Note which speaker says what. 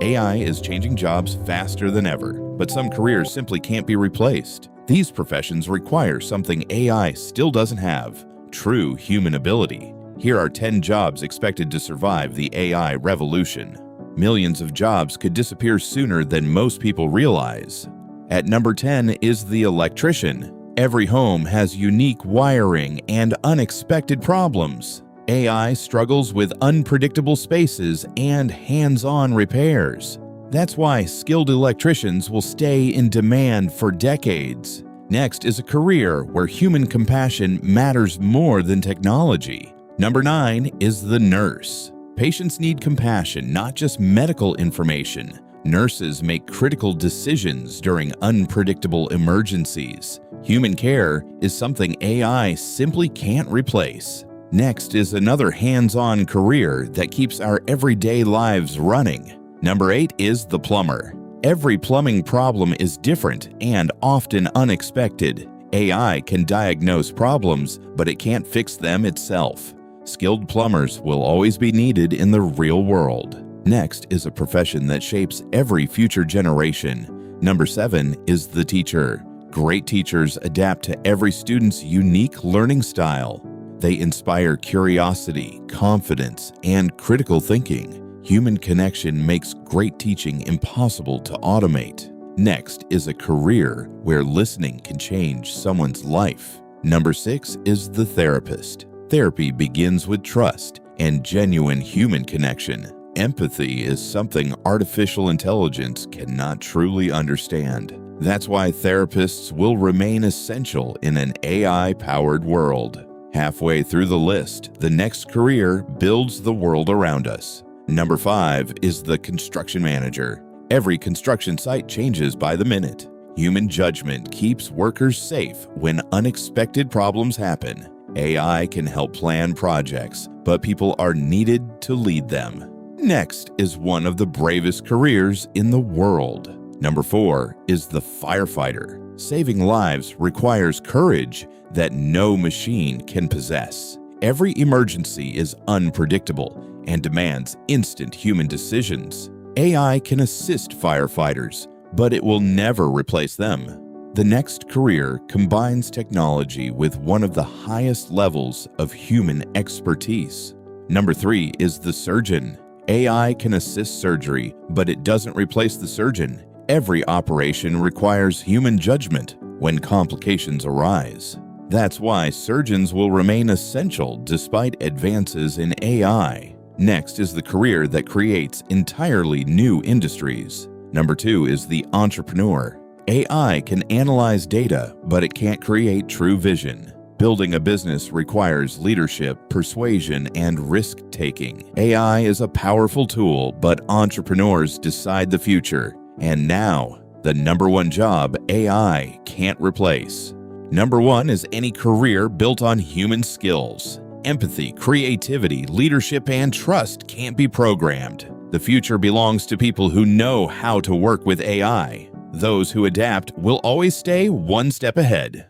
Speaker 1: AI is changing jobs faster than ever, but some careers simply can't be replaced. These professions require something AI still doesn't have: true human ability. Here are 10 jobs expected to survive the AI revolution. Millions of jobs could disappear sooner than most people realize. At number 10 is the electrician. Every home has unique wiring and unexpected problems. AI struggles with unpredictable spaces and hands-on repairs. That's why skilled electricians will stay in demand for decades. Next is a career where human compassion matters more than technology. Number 9 is the nurse. Patients need compassion, not just medical information. Nurses make critical decisions during unpredictable emergencies. Human care is something AI simply can't replace. Next is another hands-on career that keeps our everyday lives running. Number 8 is the plumber. Every plumbing problem is different and often unexpected. AI can diagnose problems, but it can't fix them itself. Skilled plumbers will always be needed in the real world. Next is a profession that shapes every future generation. Number 7 is the teacher. Great teachers adapt to every student's unique learning style. They inspire curiosity, confidence, and critical thinking. Human connection makes great teaching impossible to automate. Next is a career where listening can change someone's life. Number 6 is the therapist. Therapy begins with trust and genuine human connection. Empathy is something artificial intelligence cannot truly understand. That's why therapists will remain essential in an AI-powered world. Halfway through the list, the next career builds the world around us. Number 5 is the construction manager. Every construction site changes by the minute. Human judgment keeps workers safe when unexpected problems happen. AI can help plan projects, but people are needed to lead them. Next is one of the bravest careers in the world. Number 4 is the firefighter. Saving lives requires courage that no machine can possess. Every emergency is unpredictable and demands instant human decisions. AI can assist firefighters, but it will never replace them. The next career combines technology with one of the highest levels of human expertise. Number 3 is the surgeon. AI can assist surgery, but it doesn't replace the surgeon. Every operation requires human judgment when complications arise. That's why surgeons will remain essential despite advances in AI. Next is the career that creates entirely new industries. Number 2 is the entrepreneur. AI can analyze data, but it can't create true vision. Building a business requires leadership, persuasion, and risk-taking. AI is a powerful tool, but entrepreneurs decide the future. And now, the number 1 job AI can't replace. Number 1 is any career built on human skills. Empathy, creativity, leadership, and trust can't be programmed. The future belongs to people who know how to work with AI. Those who adapt will always stay one step ahead.